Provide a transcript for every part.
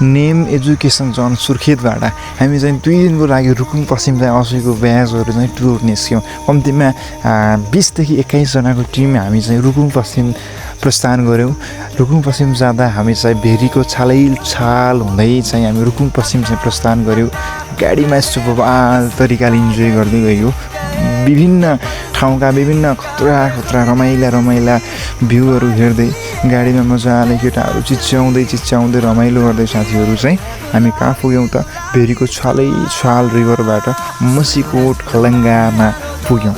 Name education John सुर्खेतबाट हामी चाहिँ 2 दिनको लागि रुकुम पश्चिम चाहिँ असैको ब्याजहरू चाहिँ टुर निस्क्यौँ। कम्तीमा 20 देखि 21 जनाको टिम हामी चाहिँ रुकुम पश्चिम प्रस्थान गऱ्यौँ। रुकुम पश्चिम जाँदा हामी चाहिँ भेरीको छाल हुँदै चाहिँ हामी रुकुम पश्चिम चाहिँ प्रस्थान गऱ्यौँ। गाडीमा यस्तो बवाल तरिकाले इन्जोय गर्दै गयो। विभिन्न ठाउँका विभिन्न खतरा रमाइला भ्यूहरू हेर्दै गाडीमा मजाले केटाहरू चिच्याउँदै रमाइलो गर्दै साथीहरू चाहिँ हामी कहाँ पुग्यौँ त भेरीको छाल रिभरबाट मसीकोट खलङ्गामा पुग्यौँ।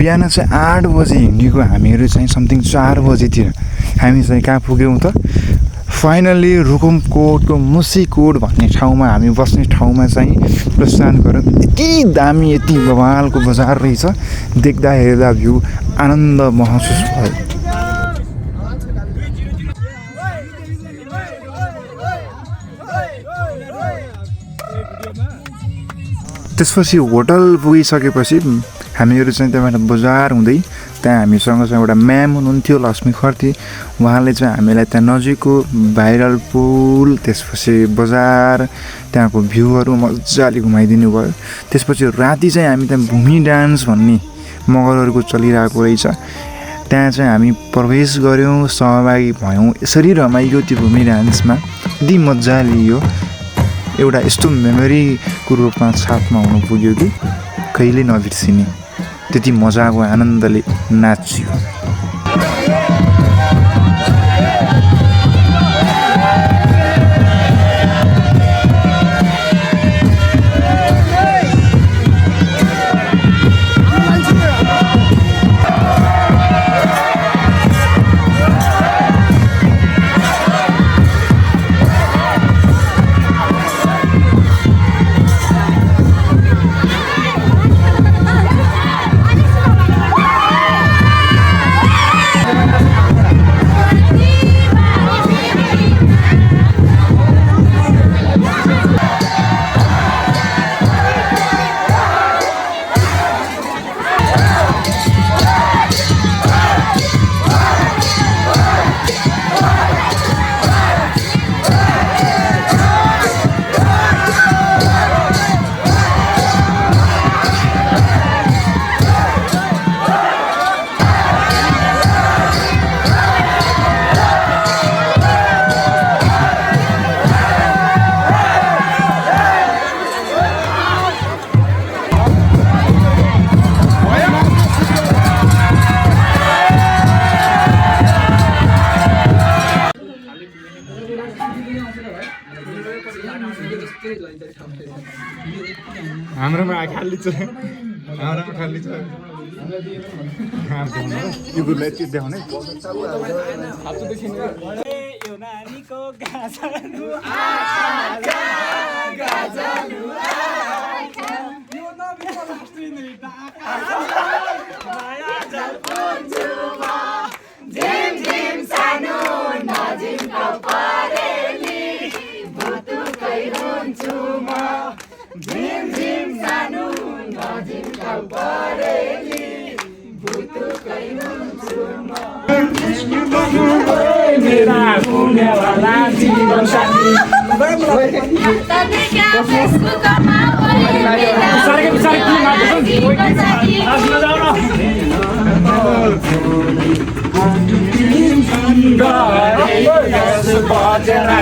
बिहान चाहिँ 8 बजे हिँडेको हामीहरू चाहिँ समथिङ 4 बजेतिर हामी चाहिँ कहाँ पुग्यौँ त फाइनल्ली रुकुमकोटको मुसीकोट भन्ने ठाउँमा हामी बस्ने ठाउँमा चाहिँ प्रस्थान गऱ्यौँ। यति दामी यति बवालको बजार रहेछ, देख्दा हेर्दा भ्यू आनन्द महसुस भयो। त्यसपछि होटल पुगिसकेपछि हामीहरू चाहिँ त्यहाँबाट बजार हुँदै त्यहाँ हामीसँग चाहिँ एउटा म्याम हुनुहुन्थ्यो लक्ष्मी खर्ती। उहाँले चाहिँ हामीलाई त्यहाँ नजिकको भाइरल पुल त्यसपछि बजार त्यहाँको भ्यूहरू मजाले घुमाइदिनु भयो। त्यसपछि राति चाहिँ हामी त्यहाँ भूमि डान्स भन्ने मगरहरूको चलिरहेको रहेछ, त्यहाँ चाहिँ हामी प्रवेश गऱ्यौँ, सहभागी भयौँ। यसरी रमाइयो त्यो भूमि डान्समा, यति मजा लियो। एउटा यस्तो मेमोरीको रूपमा साथमा हुनु पुग्यो कि कहिले नबिर्सिने, त्यति मजाको आनन्दले नाच्यो। हाम्रोमा खाली छ, हाम्रोमा खाली छ। यो गुरुलाई चाहिँ देखाउने यो नानीको गाजलु आजा गाजलु आजा यो नबिको लास्ट्री नै आजा माया जल पञ्चुमा झिम झिम सानो नजिमको परेली भुतुकै हुन्छु म झिम झिम सानो नजिमको परेली भुतुकै हुन्छु म मेरा पुण्यवाला जीवन साथी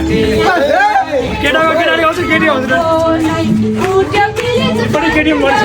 राति केटाको केटाले आउँछ केटी आउँदैन पनि केटी मर्छ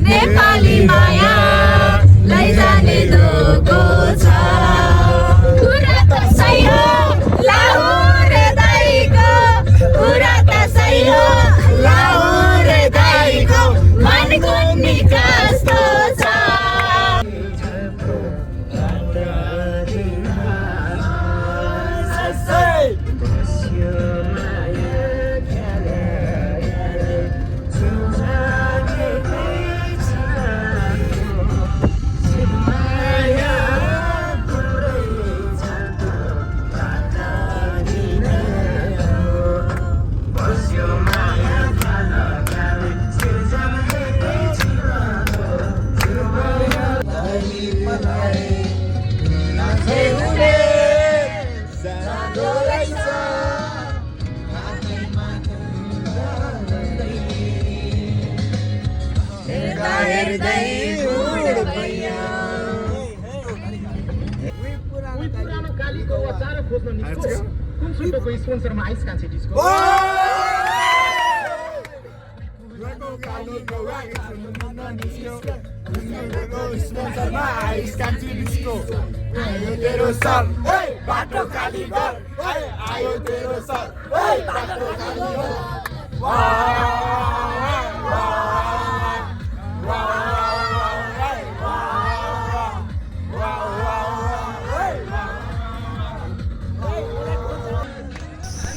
नेपाली माया लैजाने दोको छ कुरा त सही हो लाहुर दाइको कुरा त सही हो लाहुर दाइको मनको निकास त छ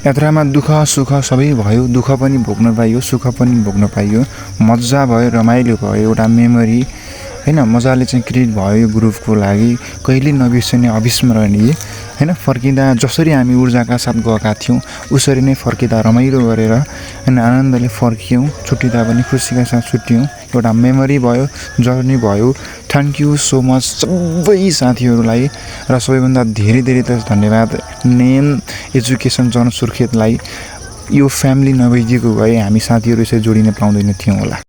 यात्रामा दुःख सुख सबै भयो दुःख पनि भोग्न पाइयो सुख पनि भोग्न पाइयो मजा भयो रमाइलो भयो एउटा मेमोरी हैन मजाले चाहिँ क्रिएट भयो यो ग्रुपको लागि कहिले नबिर्सने अविस्मरणीय हैन फर्किँदा जसरी हामी ऊर्जाका साथ गएका थियौं उसरी नै फर्किँदा रमाइलो गरेर हैन आनन्दले फर्कियौं छुट्टिँदा पनि खुसीका साथ छुट्टियौं एउटा मेमोरी भयो जर्नी भयो थ्यांक यू सो मच सबै साथीहरूलाई र सबैभन्दा धेरै धेरै त धन्यवाद नेम एजुकेसन जन सुर्खेतलाई यो फ्यामिली नभइदिएको भए हामी साथीहरू यसरी जोडिन पाउँदैन थियौं होला।